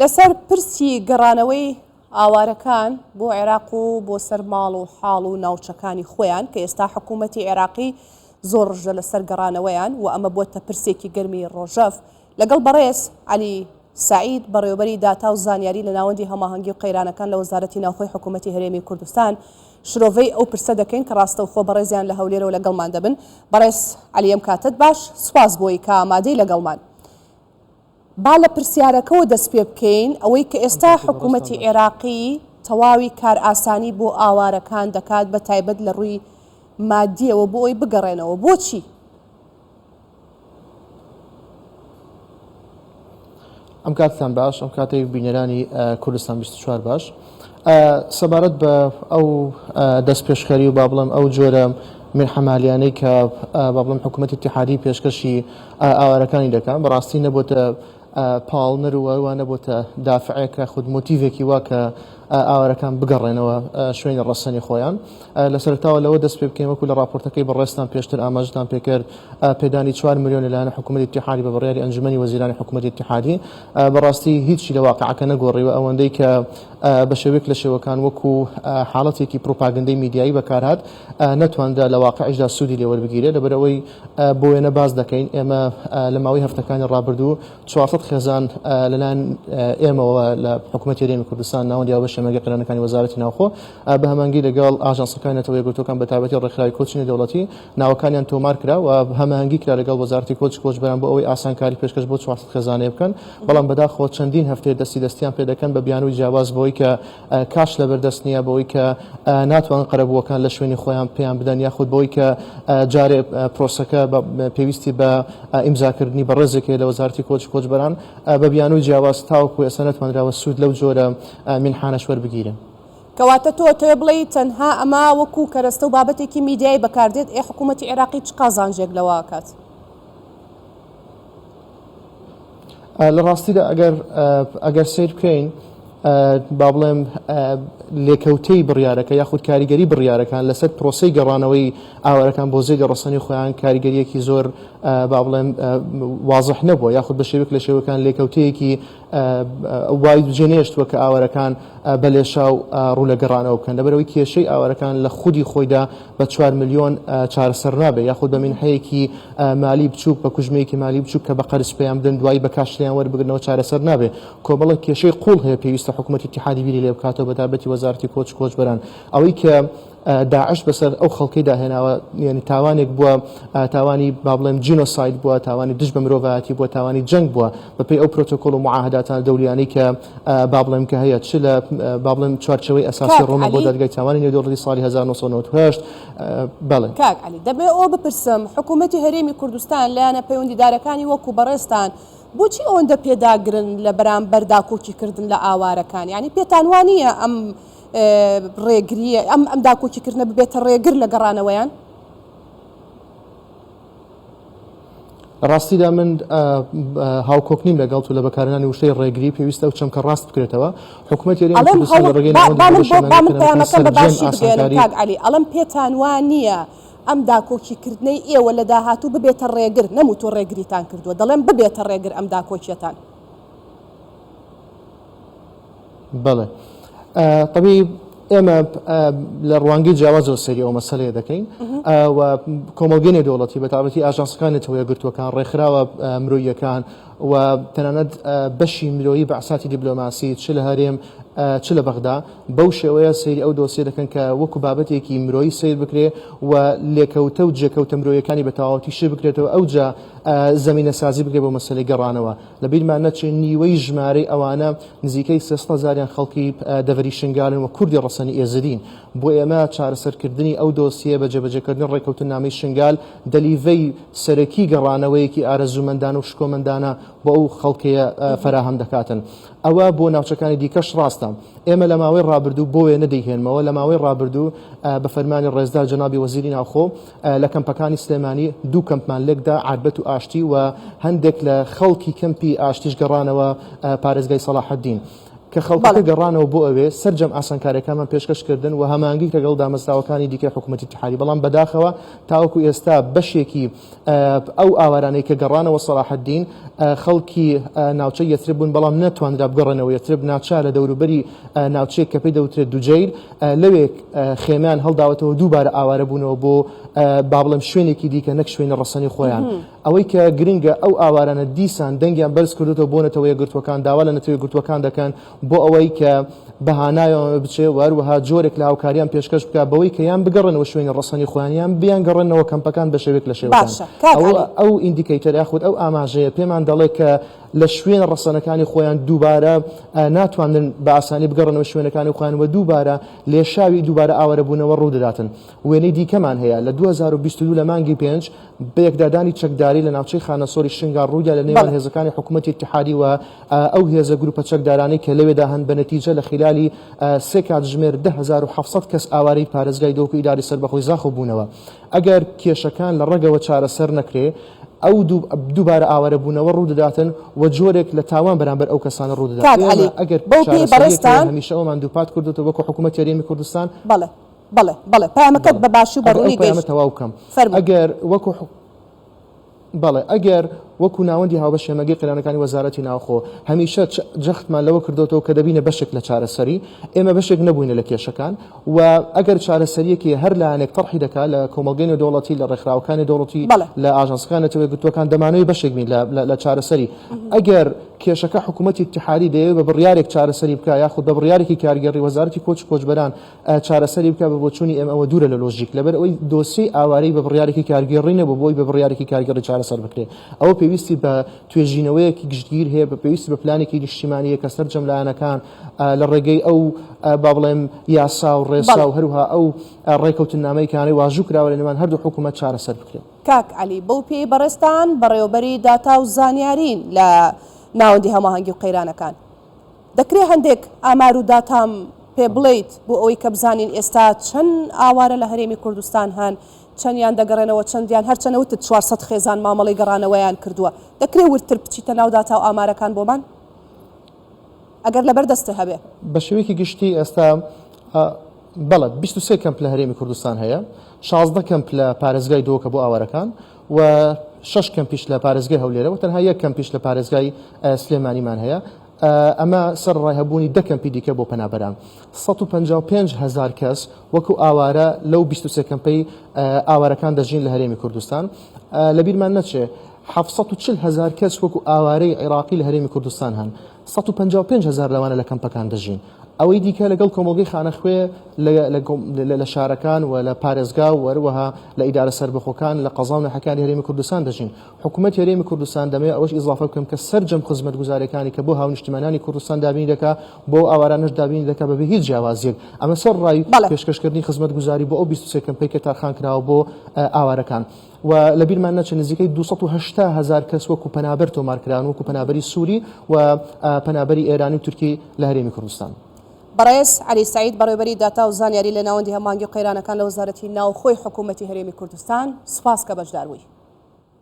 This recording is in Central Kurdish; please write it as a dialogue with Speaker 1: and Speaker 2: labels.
Speaker 1: لەسەر پرسی گەڕانەوەی ئاوارەکان بۆ عێراق و بۆ سەر ماڵ و حاڵ و ناوچەکانی خۆیان کە ئێستا حکوومەتی عێراقی زۆر ڕژە لەسەر گەڕانەوەیان و ئەمە بۆتە پرسێکی گەرمی ڕۆژەف لەگەڵ بەڕێز عەلی سعید بەڕێوەبەری داتا و زانیاری لە ناوەندی هەماهەنگی و قەیرانەکان لە وەزارەتی ناوخۆی حکوومەتی هەرێمی کوردستان شرۆڤەی ئەو پرسە دەکەین کە ڕاستەوخۆ بەڕێزیان لە هەولێرەوە لەگەڵمان دەبن. بەڕێز عەلی ئەم کاتت باش، سوپاس بۆی کە ئامادەی لەگەڵمان. با لە پرسیارەکەەوە دەست پێ بکەین ئەوەی کە ئێستا حکوومەتی عێراقی تەواوی کار ئاسانی بۆ ئاوارەکان دەکات بە تایبەت لە ڕووی مادیەوە بۆ ئەوی بگەڕێنەوە. بۆچی؟
Speaker 2: ئەم کاتتان باش، ئەم کاتەی بینەرانی کوردستان 24 باش. سەبارەت بە ئەو دەست پێشخەری و با بڵێم ئەو جۆرە من حەمالیانەی کە با بڵێم حکوومەتی اتحادی پێشکەشی ئاوارەکانی دەکەن بەڕاستی نەبووتە پاڵنەر و وە نەبووتە دافعەیەکە خود مۆتیڤێکی وا کە ئاوارەکان بگەڕێنەوە شوێنی ڕەسەنی خۆیان. لە سەرتاوە لەوە دەست پێ بکەین وەکو لە راپۆرتەکەی بەڕێستان پێشتر ئاماژتان پێکرد پێدانی 4 ملیۆن لەلایەن حکوومەتی اتحادی بە بڕیاری ئەنجومەنی وەزیرانی حکوومەتی اتحادی بەڕاستی هیچی لە واقعەکە نەگۆڕیوە ئەوەندەی کە بە شێوەیەک لە شێوەکان وەکو حاڵەتێکی پروپاگەندەی میدیایی بەکارهات نەتواندا لە واقعیشدا سوودی لێوەربگیرێت. لەبەرەوەی بۆ وێنە باز دەکەین ئێمە لە ماوەی هەفتەکانی ڕابردوو 400 خێزان لەلایەن ئێمەوە لە حکوومەتی هەرێمی کوردستان ناوەندیاوە بە شێمەگەی قەرەنەکانی وەزارەتی ناوخۆ بە هەمانگی لەگەڵ ئاژانسەکانی نەتەوە یەکگرتووەکان بە تایبەتی ڕێکخراوی کۆچینی دەوڵەتی ناوەکانیان تۆمار کرا و هەماهەنگی کرا لەگەڵ وەزارەتی کۆچبەران بۆ ئەوەی ئاسانکاری پێشکەش بۆ 400 خێزانێ بکەن. بەڵام بەداخەوە چەندین هەفتەیە دەستیان پێ دەکەن بە بیانووی جیاواز بۆی کە کاش لەبەردەست نییە، بەوەی کە ناتوانن قەرەبووەکان لە شوێنی خۆیان پێیان بدەن یاخود بۆی کە جارێ پرۆسەکە پێویستی بە ئیمزاکردنی بە ڕێزێکی لە وەزارەتی کۆچبەران بە بیانووی جیاواز تاوەکو ئێستا نەتوانراوە سوود لەو جۆرە منحانەش وەربگیرن.
Speaker 1: کەواتە تۆ بڵێ تەنها ئەمە وەکو کەرەستە و بابەتێکی میدیایی بەکاردێت حکوومەتی عێراقی چ قازانجێک لەوە کات؟
Speaker 2: لە ڕاستیدا ئەگەر سیر بکەین با بڵێم لێکەوتەی بڕیارەکە یاخود کاریگەری بڕیارەکان لەسەر پرۆسەی گەڕانەوەی ئاوارەکان بۆ زێدە ڕەسەنی خۆیان کاریگەریەکی زۆر با بڵێم وازح نەبووە یاخود بە شێوەیەک لە شێوەکان لێکەوتەیەکی وای جێنێشتووە کە ئاوارەکان بە لێشاو ڕوو لە گەڕانەوە بکەن. لەبەرەوەی کێشەی ئاوارەکان لە خودی خۆیدا بە 4 ملیۆن چارەسەر نابێت یاخود بە منحەیەکی مالی بچووک بە کوژمەیەکی مالی بچووک کە بە قەرز پێیان بدەن دوایی بە کاشتیان وەربگرنەوە چارەسەر نابێت. کۆمەڵە کێشەی قوڵ هەیە پێویستە حکوومەتی اتحادی بیری لێ بکاتەوە بە تایبەتی وەزارەتی کۆچبەران ئەوەی کە داعش بەسەر ئەو خەڵکەی داهێناوە یعنی تاوانێک بووە، تاوانی با بڵێم جینۆساید بووە، تاوانی دژ بە مرۆڤایەتی بووە، تاوانی جەنگ بووە بەپێی ئەو پرۆتۆکۆل و معاهداتان دەولیانەی کە با بڵێم کە هەیە چ لە با بڵێم چوارچەوەی ئەساسی ڕۆمە بۆ دادگای تاوانی نێودەوڵەتی ساڵی 1998. بەڵێ
Speaker 1: کاک عەلی دەبێت ئەوە بپرسم حکوومەتی هەرێمی کوردستان لایەنە پەیوەندیدارەکانی وەکو بەڕێستان بۆچی ئەوەندە پێداگرن لە بەرامبەر داکۆکیکردن لە ئاوارەکان؟ یعنی پێتان وانییە ئەم ڕێگریە ئەم داکۆکیکردنە ببێتە ڕێگر لە گەڕانەوەیان؟
Speaker 2: ڕاستیدا من هاوکۆک نیم لەگەڵ و لە بەکارهێنانی وشەی ڕێگری پێویستە و چەمکە ڕاست بکرێتەوە. حکوومەتی هەرێمی کوردستان لە ڕێگەی
Speaker 1: پەیامەکەم بە باشی بگەێنم کاک عەلی، ئەڵەم پێتان وانییە ئەم داکۆکیکردنەی ئێوە لە داهاتوو ببێتە ڕێگر؟ نەموتۆ ڕێگریتان کردووە، دەڵێن ببێتە ڕێگر ئەم داکۆکیەتان.
Speaker 2: بەڵێ طبعی ئێمە لە ڕوانگەی جیاوازەوە سەری ئەو مەسەلەیە دەکەین و کۆمەڵگەی نێودەوڵەتی بە تایبەتی ئاژانسەکانی نەتەوە یەکگرتووەکان ڕێکخراوە مرۆییەکان و تەنانەت بەشی مرۆیی بەعساتی دیبلۆماسی چ لە هەرێم چ لە بەغدا بەو شێوەیە سەیری ئەو دۆسیە دەکەن کە وەکو بابەتێکی مرۆیی سیر بکرێ و لێکەوتە و جێکەوتە مرۆیەکانی بە تەواوەتی شێ بکرێتەوە ئەوجا زەمینە سازی بکرێت بۆ مەسەلەی گەڕانەوە. لەبیرمان نەچێت نیوەی ژمارەی ئەوانە نزیکەی 300,000 خەڵکی دەڤەری شنگالن و کوردی ڕەسەنی ئێزدین. بۆ ئێمە چارەسەرکردنی ئەو دۆسیە بە جێبەجێکردنی ڕێکەوتن نامەی شنگال دەلیڤەی سەرەکی گەڕانەوەیەکی ئارەزوومەندان و شکۆمەندانە بۆ ئەو خەڵکەیە فەراهەم دەکاتن. ئەوە بۆ ناوچەکانی دیکەش ڕاستە. ئێمە لە ماوەی ڕابردوو بۆ وێ نەدەیهێنمەوە. لە ماوەی ڕابردوو بە فەرمانی ڕێزدار جەنابی وەزیری ناوخۆ لە کەمپەکانی سلێمانی 2 کەمپمان لێکدا عاربەت و ئاشتی و هەندێک لە خەڵکی کەمپی ئاشتیش گەڕانەوە پارێزگای سەلاحەدین. کە خەڵکەکە گەڕانەوە بۆ ئەوێ سەرجەم ئاسانکاریەکانمان پێشکەشکردن و هەمانگی لەگەڵ دامەزراوەکانی دیکەی حکوومەتی اتحادی بەڵام بەداخەوە تاوەکو ئێستا بەشێکی ئەو ئاوارانەی کە گەڕانەوە سەلاحەدین خەڵکی ناوچەی یەثرب بوون بەڵام نەتوانرا بگەڕێنەوە یەثرب ناچار لە دەوروبەری ناوچەیەک کە پێی دەوترێت دوجەیر لەوێک خێمیان هەڵداوەتەوە دووبارە ئاوارە بوونەوە بۆ با بڵێم شوێنێکی دیکە نەک شوێنە ڕەسەنی خۆیان ئەوەی کە گرنگە ئەو ئاوارانە دیسان دەنگیان بەرز کردوتەوە بۆ نەتەوە یەکگرتوەکان داوا لە نەتەوە یەکگرتوەکان دەکەن بۆ ئەوەی کە بەهانایەوە بچێ وەروەها جۆرێک لە هاوکاریان پێشکەش بکە بەوەی کە یان بگەڕنەوە شوێنی ڕەسەنی خۆیان بیان گەڕێنەوە کەمپەکان بە شێوێک لە شێوەکان ئەو ئیندیکیتەر یاخود ئەو ئاماژەیە پێمان دەڵێ کە لە شوێن ڕەسەنەکانی خۆیان دووبارە ناتوانن بە ئاسانی بگەڕنەوە شوێنەکانی خۆیان و دووبارە لێشاوی دووبارە ئاوارە بوونەوە ڕوودەداتن وێنەی دیکەمان هەیە لە 2022 لە مانگی 5 بە یەکدادانی چەکداری لە ناوچەی خانەسۆری شنگار ڕوویدا لە نێوان هێزەکانی حکوومەتی اتحادی و ئەو هێزە گروپە چەکدارانەی کە لەوێدا هەن بە نەتیجە لە خلالی سێ کاتژمێر 10700 کەس ئاوارەی پارێزگای دۆکو ئیداری سەربەخۆی زاخۆ بوونەوە ئەگەر کێشەکان لە ڕێگەوە چارەسەر نەکرێ ئەو دووبارە ئاوارە بوونەوە ڕوودەداتن و جۆرێک لە تاوان بەرامبەر ئەو کەسانە ڕوودەدات ئەگەر هەمیشە ئەومان دووپات کردوتەوە وەکو حکوومەت یاریێمی کوردستان
Speaker 1: بەڵێ پامەکەت بە باشی و بەڕوونی گەیشت
Speaker 2: تەواو بکەم ئەگەر وەکو بەڵێ ئەگەر وەکو ناوەندی هاوبەش شێمەگەی قەرانەکانی وەزارەتی ناوخۆ هەمیشە جەختمان لەوە کردوتەوە کە دەبینە بەشێک لە چارەسەری ئێمە بەشێک نەبووینە لە کێشەکان و ئەگەر چارەسەریەکی هەر لایەنێک تەڕحی دەکات لە کۆمەڵگەی نێودەوڵەتی لە ڕێکخراوەکانی دەوڵەتی لە ئاژانسەکان نەتەوەی گرتوەکان دەمانەوەی بەشێک بین لە چارەسەری ئەگەر کێشەکە حکوومەتی اتحادی دەیەوێت بە بڕیارێک چارەسەری بکە یاخود بە بڕیارێکی کارگەڕی وەزارەتی کۆچ کۆچبەران چارەسەری بکە بە بۆچوونی ئێمە ئەوە دوورە لە لۆژیک لەبەر ئەوەی دۆسی ئاوارەی بە بڕیارێکی کارگەڕی نەبوو بۆی بە بڕیارێکی کارگەڕی چارەسەر بکرێت ئەوە پێویستی بە توێژینەوەیەکی گشتگیر هەیە بە پێویستی بە پلانێکی نیشتیمانیە کە سەرجەم لایەنەکان لە ڕێگەی ئەو با بڵێم یاسا و ڕێسا و هەروها ئەو ڕێکەوتنامەیەکانی واژوو کراوە لە نێوان هەردوو حکوومەت چارەسەر بکرێت.
Speaker 1: کاک عەلی بەو پێی بەڕێستان بەڕێوەبەری داتا و زانیارین لە ناوەندی هەماهەنگی و قەیرانەکان دەکرێت هەندێک ئامار و داتام پێ بڵیت بۆ ئەوەی کە بزانین ئێستا چەند ئاوارە لە هەرێمی کوردستان هەن چەندیان دەگەڕێنەوە چەندیان هەرچەنەوتت 400 خێزان مامەڵی گەڕانەوەیان کردووە دەکرێت ورتر بچیتە ناو داتا و ئامارەکان بۆمان ئەگەر لەبەر دەستە هەبێ
Speaker 2: بە شێوەیەکی گشتی ئێستا بەڵێ 23 کەمپ لە هەرێمی کوردستان هەیە 16 کەمپ لە پارێزگای دۆکە بۆ ئاوارەکان و 6 کەمپیش لە پارێزگای هەولێرە و تەنها یەک کەمپیش لە پارێزگای سلێمانیمان هەیە ئەمە سەر ڕایهەبوونی دە کەمپی دیکە بۆ پەنابەران 155,000 کەس وەکو ئاوارە لەو 23 کەمپەی ئاوارەکان دەژین لە هەرێمی کوردستان لەبیرمان نەچێ 740,000 کەس وەکو ئاوارەی عێراقی لە هەرێمی کوردستان هەن 155,000 لەوانە لە کەمپەکان دەژین ئەوەی دیکە لەگەڵ کۆمەڵگەی خانەخوێ لە شارەکان و لە پارێزگا و وەروەها لە ئیدارە سەربەخۆکان لە قەزا و نەحەکانی هەرێمی کوردستان دەژین حکوومەت هەرێمی کوردستان دەمەوێت ئەوەش ئیزافە بکەم کە سەرجەم خزمەتگوزاریەکانی کە بۆ هاونیشتمانانی کوردستان دابینی دەکات بۆ ئاوارانش دابینی دەکات بەبێ هیچ جیاوازیەک ئەمە سەر ڕای پێشکەشکردنی خزمەتگوزاری بۆ ئەو 23 کەمپەی کە تارخان کراوە بۆ ئاوارەکان و لەبیرمان نەچێت نزیکەی 280,000 کەس وەکو پەنابەر تۆمارکران وەکو پەنابەری سووری و پەنابەری ئێرانی و تورکی لە هەرێمی کوردستان.
Speaker 1: بەڕێز عەلی سەعید بەڕێوەبەری داتا و زانیاری لە ناوەندی هەماهەنگی و قەیرانەکان لە وەزارەتی ناوخۆی حکوومەتی هەرێمی کوردستان سپاس کە بەشدار بووی.